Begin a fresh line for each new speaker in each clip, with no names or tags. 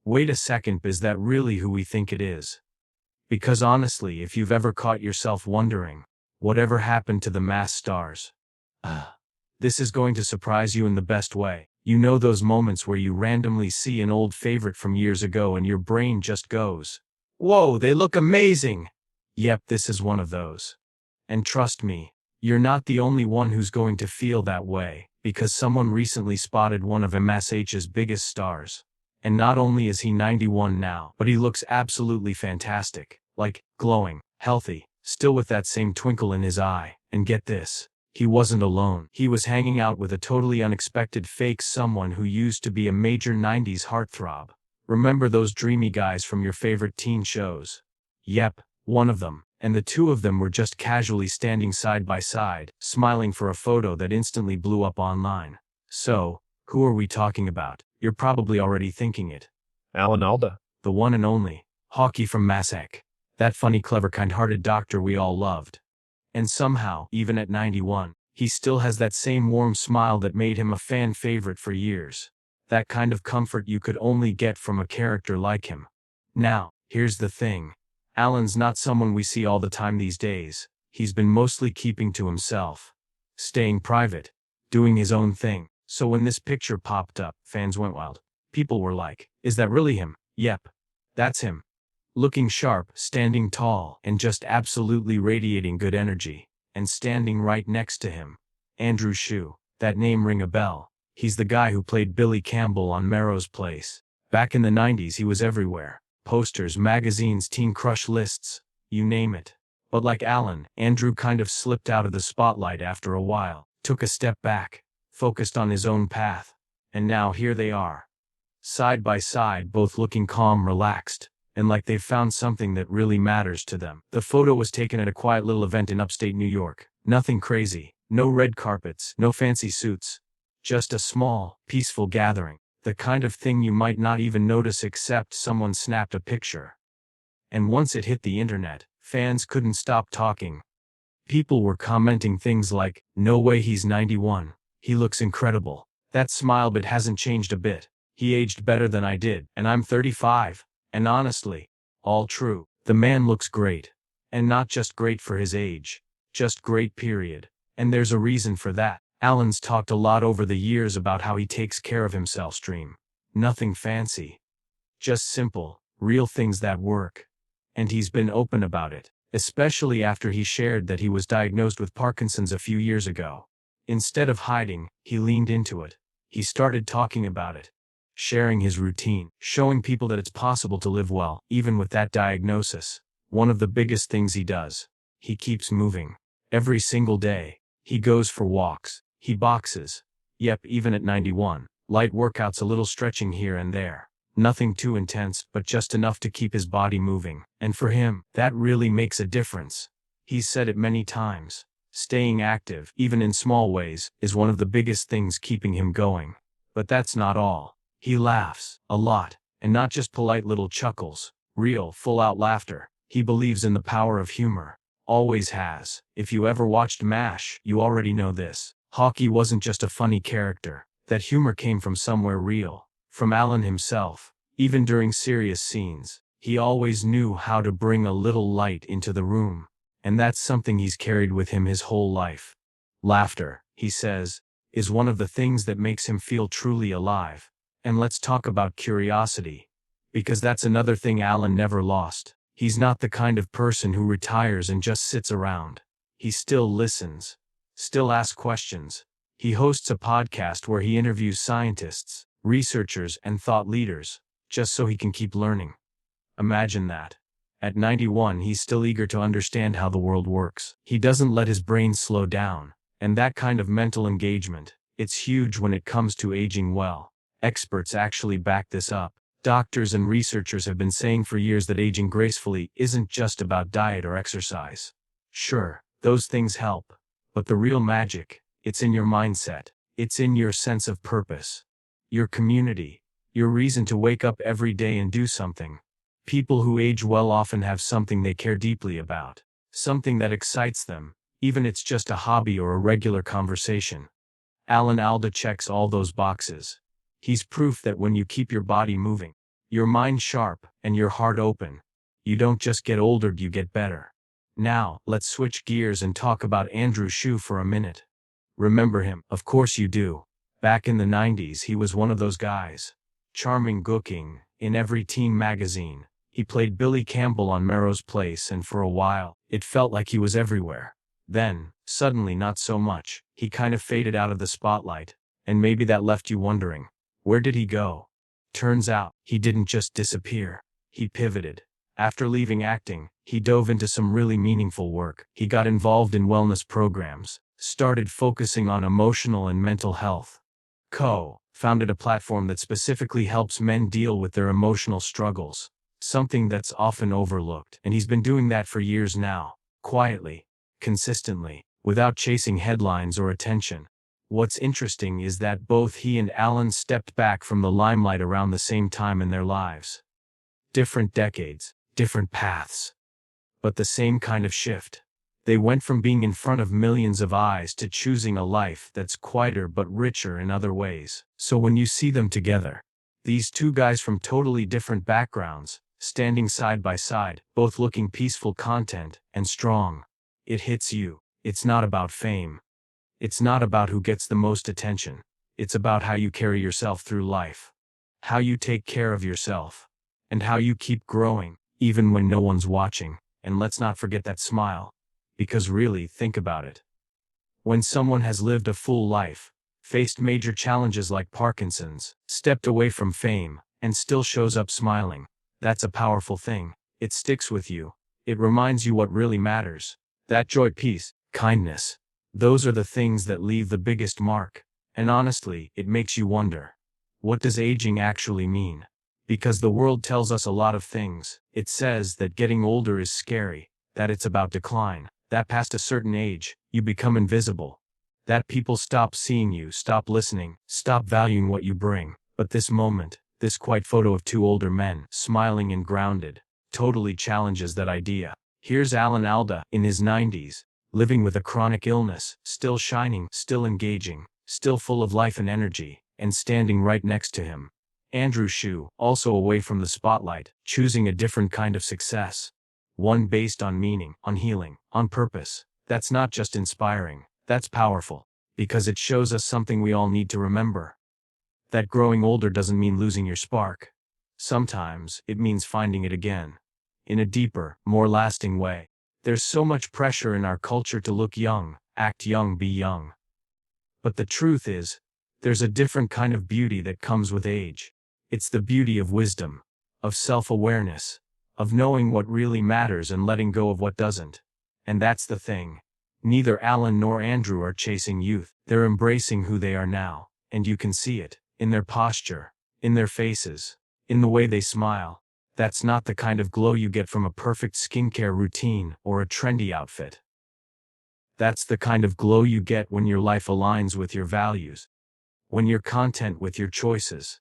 Wait a second, is that really who we think it is? Because honestly, if you've ever caught yourself wondering, whatever happened to the mass stars? This is going to surprise you in the best way. You know those moments where you randomly see an old favorite from years ago and your brain just goes, "Whoa, they look amazing!" Yep, this is one of those. And trust me, you're not the only one who's going to feel that way, because someone recently spotted one of MSH's biggest stars. And not only is he 91 now, but he looks absolutely fantastic, like, glowing, healthy, still with that same twinkle in his eye. And get this, he wasn't alone. He was hanging out with a totally unexpected fake someone who used to be a major 90s heartthrob. Remember those dreamy guys from your favorite teen shows? Yep, one of them. And the two of them were just casually standing side by side, smiling for a photo that instantly blew up online. So, who are we talking about? You're probably already thinking it.
Alda.
The one and only, Hockey from Masek. That funny, clever, kind-hearted doctor we all loved. And somehow, even at 91, he still has that same warm smile that made him a fan favorite for years. That kind of comfort you could only get from a character like him. Now, here's the thing. Alan's not someone we see all the time these days. He's been mostly keeping to himself. Staying private. Doing his own thing. So when this picture popped up, fans went wild. People were like, "Is that really him?" Yep. That's him. Looking sharp, standing tall, and just absolutely radiating good energy. And standing right next to him, Andrew Shue. That name ring a bell. He's the guy who played Billy Campbell on Melrose Place. Back in the 90s he was everywhere. Posters, magazines, teen crush lists, you name it. But like Alan, Andrew kind of slipped out of the spotlight after a while, took a step back, focused on his own path. And now here they are. Side by side, both looking calm, relaxed, and like they've found something that really matters to them. The photo was taken at a quiet little event in upstate New York. Nothing crazy, no red carpets, no fancy suits. Just a small, peaceful gathering. The kind of thing you might not even notice except someone snapped a picture. And once it hit the internet, fans couldn't stop talking. People were commenting things like, "No way he's 91. He looks incredible. That smile but hasn't changed a bit. He aged better than I did, and I'm 35. And honestly, all true. The man looks great. And not just great for his age. Just great, period. And there's a reason for that. Alan's talked a lot over the years about how he takes care of himself. Nothing fancy. Just simple, real things that work. And he's been open about it, especially after he shared that he was diagnosed with Parkinson's a few years ago. Instead of hiding, he leaned into it. He started talking about it. Sharing his routine, showing people that it's possible to live well, even with that diagnosis. One of the biggest things he does. He keeps moving. Every single day. He goes for walks. He boxes. Yep, even at 91. Light workouts, a little stretching here and there. Nothing too intense, but just enough to keep his body moving. And for him, that really makes a difference. He's said it many times. Staying active, even in small ways, is one of the biggest things keeping him going. But that's not all. He laughs, a lot, and not just polite little chuckles. Real, full-out laughter. He believes in the power of humor. Always has. If you ever watched MASH, you already know this. Hockey wasn't just a funny character. That humor came from somewhere real. From Alan himself. Even during serious scenes, he always knew how to bring a little light into the room. And that's something he's carried with him his whole life. Laughter, he says, is one of the things that makes him feel truly alive. And let's talk about curiosity. Because that's another thing Alan never lost. He's not the kind of person who retires and just sits around. He still listens. Still asks questions. He hosts a podcast where he interviews scientists, researchers, and thought leaders, just so he can keep learning. Imagine that. At 91, he's still eager to understand how the world works. He doesn't let his brain slow down. And that kind of mental engagement, it's huge when it comes to aging well. Experts actually back this up. Doctors and researchers have been saying for years that aging gracefully isn't just about diet or exercise. Sure, those things help. But the real magic, it's in your mindset. It's in your sense of purpose. Your community. Your reason to wake up every day and do something. People who age well often have something they care deeply about. Something that excites them, even if it's just a hobby or a regular conversation. Alda checks all those boxes. He's proof that when you keep your body moving, Your mind sharp, and your heart open. You don't just get older, you get better. Now, let's switch gears and talk about Andrew Shue for a minute. Remember him? Of course you do. Back in the 90s, he was one of those guys. Charming looking, in every teen magazine. He played Billy Campbell on Melrose Place, and for a while, it felt like he was everywhere. Then, suddenly not so much. He kind of faded out of the spotlight, and maybe that left you wondering, where did he go? Turns out, he didn't just disappear. He pivoted. After leaving acting, he dove into some really meaningful work. He got involved in wellness programs, started focusing on emotional and mental health. Co-founded a platform that specifically helps men deal with their emotional struggles, something that's often overlooked. And he's been doing that for years now, quietly, consistently, without chasing headlines or attention. What's interesting is that both he and Alan stepped back from the limelight around the same time in their lives. Different decades, different paths, but the same kind of shift. They went from being in front of millions of eyes to choosing a life that's quieter but richer in other ways. So when you see them together, these two guys from totally different backgrounds, standing side by side, both looking peaceful, content, and strong, it hits you. It's not about fame. It's not about who gets the most attention. It's about how you carry yourself through life, how you take care of yourself, and how you keep growing, even when no one's watching. And let's not forget that smile. Because really, think about it. When someone has lived a full life, faced major challenges like Parkinson's, stepped away from fame, and still shows up smiling, that's a powerful thing. It sticks with you. It reminds you what really matters. That joy, peace, kindness. Those are the things that leave the biggest mark. And honestly, it makes you wonder, what does aging actually mean? Because the world tells us a lot of things. It says that getting older is scary, that it's about decline, that past a certain age, you become invisible, that people stop seeing you, stop listening, stop valuing what you bring. But this moment, this quiet photo of two older men, smiling and grounded, totally challenges that idea. Here's Alan Alda, in his 90s, living with a chronic illness, still shining, still engaging, still full of life and energy, and standing right next to him, Andrew Shue, also away from the spotlight, choosing a different kind of success. One based on meaning, on healing, on purpose. That's not just inspiring, that's powerful. Because it shows us something we all need to remember. That growing older doesn't mean losing your spark. Sometimes, it means finding it again. In a deeper, more lasting way. There's so much pressure in our culture to look young, act young, be young. But the truth is, there's a different kind of beauty that comes with age. It's the beauty of wisdom, of self-awareness, of knowing what really matters and letting go of what doesn't. And that's the thing. Neither Alan nor Andrew are chasing youth. They're embracing who they are now, and you can see it, in their posture, in their faces, in the way they smile. That's not the kind of glow you get from a perfect skincare routine or a trendy outfit. That's the kind of glow you get when your life aligns with your values, when you're content with your choices,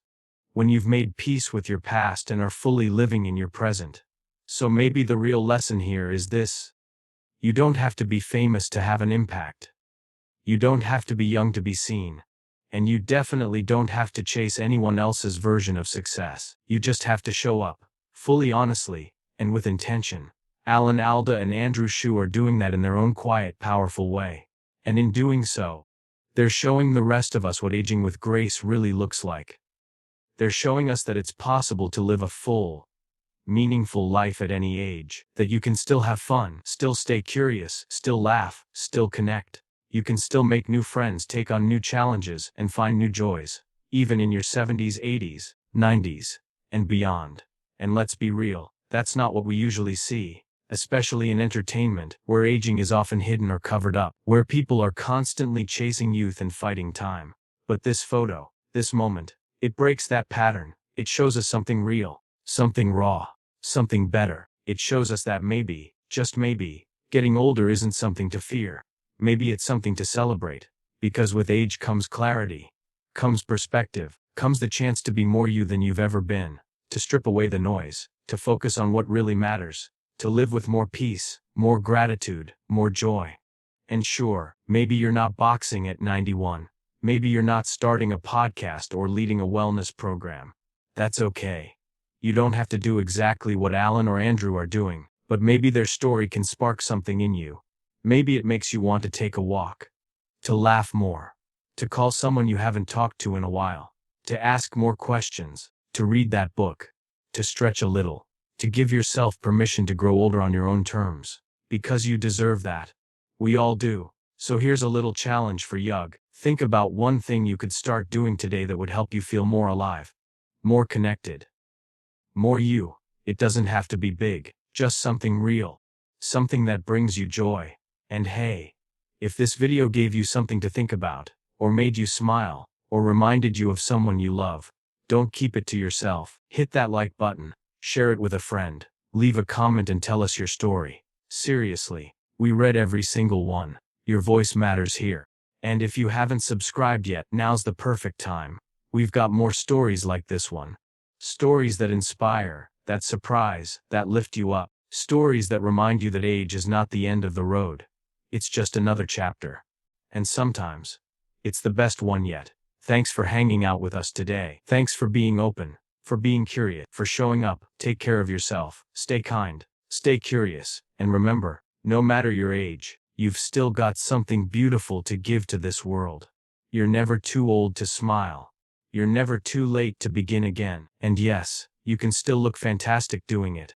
when you've made peace with your past and are fully living in your present. So maybe the real lesson here is this. You don't have to be famous to have an impact. You don't have to be young to be seen. And you definitely don't have to chase anyone else's version of success. You just have to show up, fully, honestly, and with intention. Alan Alda and Andrew Shue are doing that in their own quiet, powerful way. And in doing so, they're showing the rest of us what aging with grace really looks like. They're showing us that it's possible to live a full, meaningful life at any age, that you can still have fun, still stay curious, still laugh, still connect. You can still make new friends, take on new challenges, and find new joys, even in your 70s, 80s, 90s, and beyond. And let's be real, that's not what we usually see, especially in entertainment, where aging is often hidden or covered up, where people are constantly chasing youth and fighting time. But this photo, this moment, it breaks that pattern. It shows us something real, something raw, something better. It shows us that maybe, just maybe, getting older isn't something to fear. Maybe it's something to celebrate. Because with age comes clarity, comes perspective, comes the chance to be more you than you've ever been, to strip away the noise, to focus on what really matters, to live with more peace, more gratitude, more joy. And sure, maybe you're not boxing at 91. Maybe you're not starting a podcast or leading a wellness program. That's okay. You don't have to do exactly what Alan or Andrew are doing, but maybe their story can spark something in you. Maybe it makes you want to take a walk, to laugh more, to call someone you haven't talked to in a while, to ask more questions, to read that book, to stretch a little, to give yourself permission to grow older on your own terms, because you deserve that. We all do. So here's a little challenge for Yug. Think about one thing you could start doing today that would help you feel more alive, more connected, more you. It doesn't have to be big, just something real, something that brings you joy. And hey, if this video gave you something to think about, or made you smile, or reminded you of someone you love, don't keep it to yourself. Hit that like button, share it with a friend, leave a comment and tell us your story. Seriously, we read every single one. Your voice matters here. And if you haven't subscribed yet, now's the perfect time. We've got more stories like this one. Stories that inspire, that surprise, that lift you up. Stories that remind you that age is not the end of the road. It's just another chapter. And sometimes, it's the best one yet. Thanks for hanging out with us today. Thanks for being open, for being curious, for showing up. Take care of yourself. Stay kind, stay curious, and remember, no matter your age, you've still got something beautiful to give to this world. You're never too old to smile. You're never too late to begin again. And yes, you can still look fantastic doing it.